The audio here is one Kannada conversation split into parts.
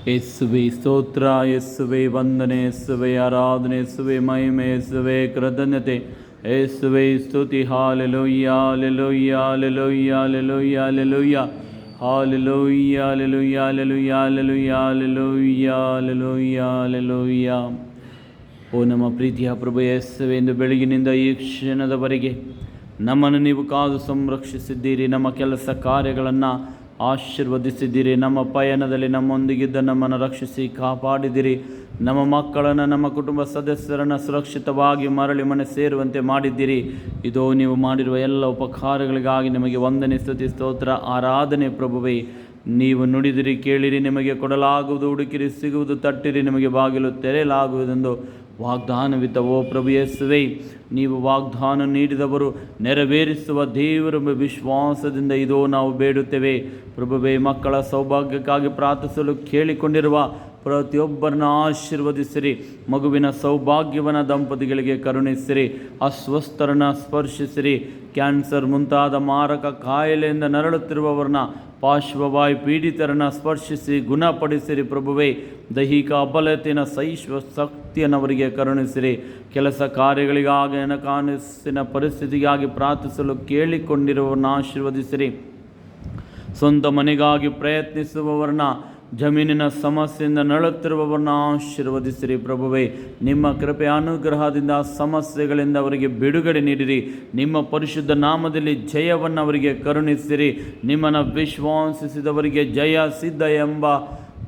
ಯೇಸುವೆ ಸ್ತೋತ್ರ, ಯೇಸುವೆ ವಂದನೆ, ಯೇಸುವೆ ಆರಾಧನೆ, ಯೇಸುವೆ ಮಹಿಮೆ, ಯೇಸುವೆ ಕೃತಜ್ಞತೆ, ಯೇಸುವೆ ಸ್ತುತಿ. Hallelujah hallelujah hallelujah hallelujah hallelujah hallelujah hallelujah hallelujah hallelujah hallelujah hallelujah. ಓ ನಮ್ಮ ಪ್ರೀತಿಯ ಪ್ರಭು ಯೇಸುವೆ, ಇಂದು ಬೆಳಗಿನಿಂದ ಈ ಕ್ಷಣದವರೆಗೆ ನಮ್ಮನ್ನು ನೀವು ಕಾದು ಸಂರಕ್ಷಿಸಿದ್ದೀರಿ. ನಮ್ಮ ಕೆಲಸ ಕಾರ್ಯಗಳನ್ನು ಆಶೀರ್ವದಿಸಿದ್ದೀರಿ. ನಮ್ಮ ಪಯಣದಲ್ಲಿ ನಮ್ಮೊಂದಿಗಿದ್ದ ನಮ್ಮನ್ನು ರಕ್ಷಿಸಿ ಕಾಪಾಡಿದಿರಿ. ನಮ್ಮ ಮಕ್ಕಳನ್ನು, ನಮ್ಮ ಕುಟುಂಬ ಸದಸ್ಯರನ್ನು ಸುರಕ್ಷಿತವಾಗಿ ಮರಳಿ ಮನೆ ಸೇರುವಂತೆ ಮಾಡಿದ್ದೀರಿ. ಇದೋ ನೀವು ಮಾಡಿರುವ ಎಲ್ಲ ಉಪಕಾರಗಳಿಗಾಗಿ ನಿಮಗೆ ವಂದನೆ, ಸ್ತುತಿ, ಸ್ತೋತ್ರ, ಆರಾಧನೆ. ಪ್ರಭುವೇ, ನೀವು ನುಡಿದಿರಿ, ಕೇಳಿರಿ, ನಿಮಗೆ ಕೊಡಲಾಗುವುದು, ಹುಡುಕಿರಿ, ಸಿಗುವುದು, ತಟ್ಟಿರಿ, ನಿಮಗೆ ಬಾಗಿಲು ತೆರೆಯಲಾಗುವುದೆಂದು ವಾಗ್ದಾನವಿದ್ದ ಓ ಪ್ರಭು ಯೇಸುವೆ, ನೀವು ವಾಗ್ದಾನ ನೀಡಿದವರು, ನೆರವೇರಿಸುವ ದೇವರೆಂಬ ವಿಶ್ವಾಸದಿಂದ ಇದೋ ನಾವು ಬೇಡುತ್ತೇವೆ. ಪ್ರಭುವೇ, ಮಕ್ಕಳ ಸೌಭಾಗ್ಯಕ್ಕಾಗಿ ಪ್ರಾರ್ಥಿಸಲು ಕೇಳಿಕೊಂಡಿರುವ ಪ್ರತಿಯೊಬ್ಬರನ್ನ ಆಶೀರ್ವದಿಸಿರಿ. ಮಗುವಿನ ಸೌಭಾಗ್ಯವನ ದಂಪತಿಗಳಿಗೆ ಕರುಣಿಸಿರಿ. ಅಸ್ವಸ್ಥರನ್ನು ಸ್ಪರ್ಶಿಸಿರಿ. ಕ್ಯಾನ್ಸರ್ ಮುಂತಾದ ಮಾರಕ ಕಾಯಿಲೆಯಿಂದ ನರಳುತ್ತಿರುವವರನ್ನ, ಪಾರ್ಶ್ವವಾಯು ಪೀಡಿತರನ್ನು ಸ್ಪರ್ಶಿಸಿ ಗುಣಪಡಿಸಿರಿ. ಪ್ರಭುವೇ, ದೈಹಿಕ ಅಬಲತೆಯನ್ನು ಸಹಿಸುವ ಶಕ್ತಿಯನ್ನು ಅವರಿಗೆ ಕರುಣಿಸಿರಿ. ಕೆಲಸ ಕಾರ್ಯಗಳಿಗಾಗಿ, ಹಣಕಾಸಿನ ಪರಿಸ್ಥಿತಿಗಾಗಿ ಪ್ರಾರ್ಥಿಸಲು ಕೇಳಿಕೊಂಡಿರುವವರನ್ನ ಆಶೀರ್ವದಿಸಿರಿ. ಸ್ವಂತ ಮನೆಗಾಗಿ ಪ್ರಯತ್ನಿಸುವವರನ್ನ, ಜಮೀನಿನ ಸಮಸ್ಯೆಯಿಂದ ನರಳುತ್ತಿರುವವರನ್ನ ಆಶೀರ್ವದಿಸಿರಿ. ಪ್ರಭುವೇ, ನಿಮ್ಮ ಕೃಪೆ ಅನುಗ್ರಹದಿಂದ ಸಮಸ್ಯೆಗಳಿಂದ ಅವರಿಗೆ ಬಿಡುಗಡೆ ನೀಡಿರಿ. ನಿಮ್ಮ ಪರಿಶುದ್ಧ ನಾಮದಲ್ಲಿ ಜಯವನ್ನು ಅವರಿಗೆ ಕರುಣಿಸಿರಿ. ನಿಮ್ಮನ್ನು ವಿಶ್ವಾಸಿಸಿದವರಿಗೆ ಜಯ ಸಿದ್ಧ ಎಂಬ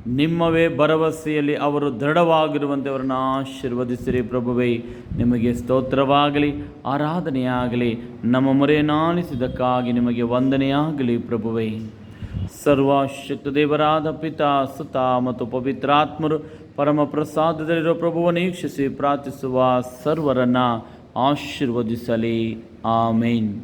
ನಿಮ್ಮವೇ ಭರವಸೆಯಲ್ಲಿ ಅವರು ದೃಢವಾಗಿರುವಂತೆ ಅವರನ್ನು ಆಶೀರ್ವದಿಸಿರಿ. ಪ್ರಭುವೇ, ನಿಮಗೆ ಸ್ತೋತ್ರವಾಗಲಿ, ಆರಾಧನೆಯಾಗಲಿ. ನಮ್ಮ ಮೊರೆಯನ್ನಾಲಿಸಿದ್ದಕ್ಕಾಗಿ ನಿಮಗೆ ವಂದನೆಯಾಗಲಿ. ಪ್ರಭುವೇ, ಸರ್ವಶಕ್ತ ದೇವರಾದ ಪಿತಾ, ಸುತ ಮತ್ತು ಪವಿತ್ರಾತ್ಮರು ಪರಮ ಪ್ರಸಾದದಲ್ಲಿರೋ ಪ್ರಭುವನ್ನು ವೀಕ್ಷಿಸಿ ಪ್ರಾರ್ಥಿಸುವ ಸರ್ವರನ್ನು ಆಶೀರ್ವದಿಸಲಿ. ಆಮೇನ್.